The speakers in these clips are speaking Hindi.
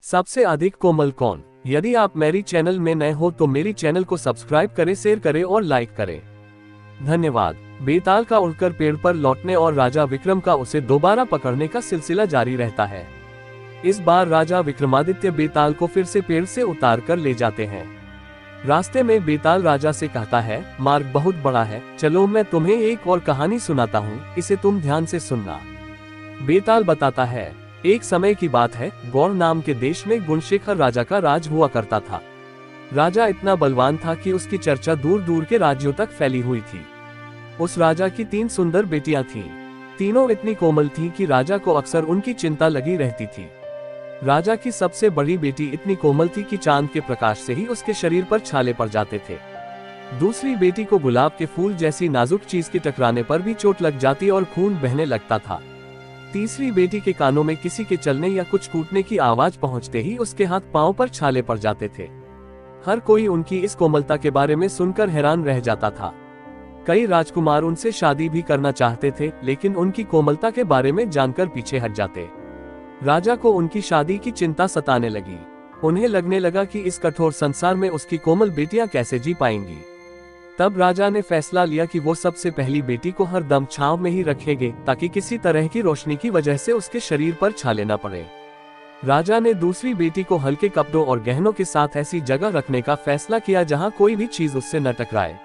सबसे अधिक कोमल कौन? यदि आप मेरी चैनल में नए हो तो मेरी चैनल को सब्सक्राइब करें, शेयर करें और लाइक करें। धन्यवाद। बेताल का उड़कर पेड़ पर लौटने और राजा विक्रम का उसे दोबारा पकड़ने का सिलसिला जारी रहता है। इस बार राजा विक्रमादित्य बेताल को फिर से पेड़ से उतार कर ले जाते हैं। रास्ते में बेताल राजा से कहता है, मार्ग बहुत बड़ा है, चलो मैं तुम्हें एक और कहानी सुनाता हूँ, इसे तुम ध्यान से सुनना। बेताल बताता है, एक समय की बात है, गौर नाम के देश में गुणशेखर राजा का राज हुआ करता था। राजा इतना बलवान था कि उसकी चर्चा दूर दूर के राज्यों तक फैली हुई थी। उस राजा की 3 सुंदर बेटियां थीं। तीनों इतनी कोमल थीं कि राजा को अक्सर उनकी चिंता लगी रहती थी। राजा की सबसे बड़ी बेटी इतनी कोमल थी कि चांद के प्रकाश से ही उसके शरीर पर छाले पड़ जाते थे। दूसरी बेटी को गुलाब के फूल जैसी नाजुक चीज के टकराने पर भी चोट लग जाती और खून बहने लगता था। तीसरी बेटी के कानों में किसी के चलने या कुछ कूटने की आवाज पहुंचते ही उसके हाथ पांव पर छाले पड़ जाते थे। हर कोई उनकी इस कोमलता के बारे में सुनकर हैरान रह जाता था। कई राजकुमार उनसे शादी भी करना चाहते थे, लेकिन उनकी कोमलता के बारे में जानकर पीछे हट जाते। राजा को उनकी शादी की चिंता सताने लगी। उन्हें लगने लगा कि इस कठोर संसार में उसकी कोमल बेटियां कैसे जी पाएंगी। तब राजा ने फैसला लिया कि वो सबसे पहली बेटी को हर दम छांव में ही रखेंगे, ताकि किसी तरह की रोशनी की वजह से उसके शरीर पर छाले न पड़े। राजा ने दूसरी बेटी को हल्के कपड़ों और गहनों के साथ ऐसी जगह रखने का फैसला किया जहां कोई भी चीज उससे न टकराए।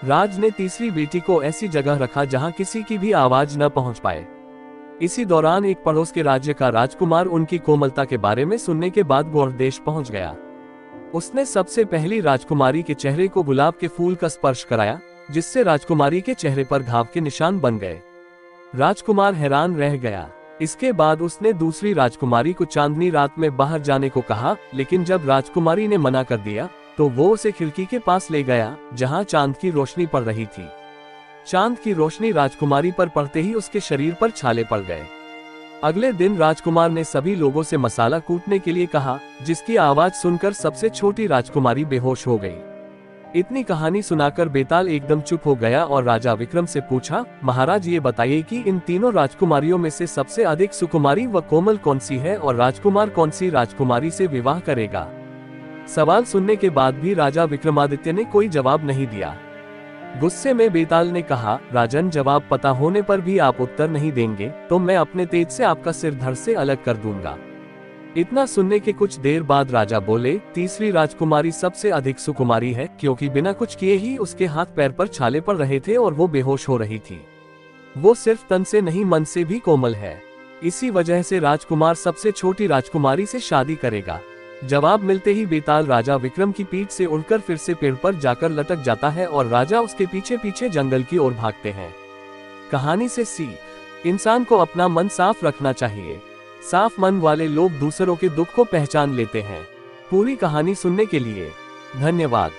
राज ने तीसरी बेटी को ऐसी जगह रखा जहां किसी की भी आवाज न पहुंच पाए। इसी दौरान एक पड़ोस के राज्य का राजकुमार उनकी कोमलता के बारे में सुनने के बाद गौर देश पहुंच गया। उसने सबसे पहली राजकुमारी के चेहरे को गुलाब के फूल का स्पर्श कराया, जिससे राजकुमारी के चेहरे पर घाव के निशान बन गए। राजकुमार हैरान रह गया। इसके बाद उसने दूसरी राजकुमारी को चांदनी रात में बाहर जाने को कहा, लेकिन जब राजकुमारी ने मना कर दिया तो वो उसे खिड़की के पास ले गया, जहां चांद की रोशनी पड़ रही थी। चांद की रोशनी राजकुमारी पर पड़ते ही उसके शरीर पर छाले पड़ गए। अगले दिन राजकुमार ने सभी लोगों से मसाला कूटने के लिए कहा, जिसकी आवाज सुनकर सबसे छोटी राजकुमारी बेहोश हो गई। इतनी कहानी सुनाकर बेताल एकदम चुप हो गया और राजा विक्रम से पूछा, महाराज ये बताइए कि इन तीनों राजकुमारियों में से सबसे अधिक सुकुमारी व कोमल कौन सी है और राजकुमार कौन सी राजकुमारी से विवाह करेगा? सवाल सुनने के बाद भी राजा विक्रमादित्य ने कोई जवाब नहीं दिया। गुस्से में बेताल ने कहा, राजन, जवाब पता होने पर भी आप उत्तर नहीं देंगे तो मैं अपने तेज से आपका सिर धड़ से अलग कर दूंगा। इतना सुनने के कुछ देर बाद राजा बोले, तीसरी राजकुमारी सबसे अधिक सुकुमारी है, क्योंकि बिना कुछ किए ही उसके हाथ पैर पर छाले पड़ रहे थे और वो बेहोश हो रही थी। वो सिर्फ तन से नहीं मन से भी कोमल है। इसी वजह से राजकुमार सबसे छोटी राजकुमारी से शादी करेगा। जवाब मिलते ही बेताल राजा विक्रम की पीठ से उड़कर फिर से पेड़ पर जाकर लटक जाता है और राजा उसके पीछे पीछे जंगल की ओर भागते हैं। कहानी से सीख, इंसान को अपना मन साफ रखना चाहिए। साफ मन वाले लोग दूसरों के दुख को पहचान लेते हैं। पूरी कहानी सुनने के लिए धन्यवाद।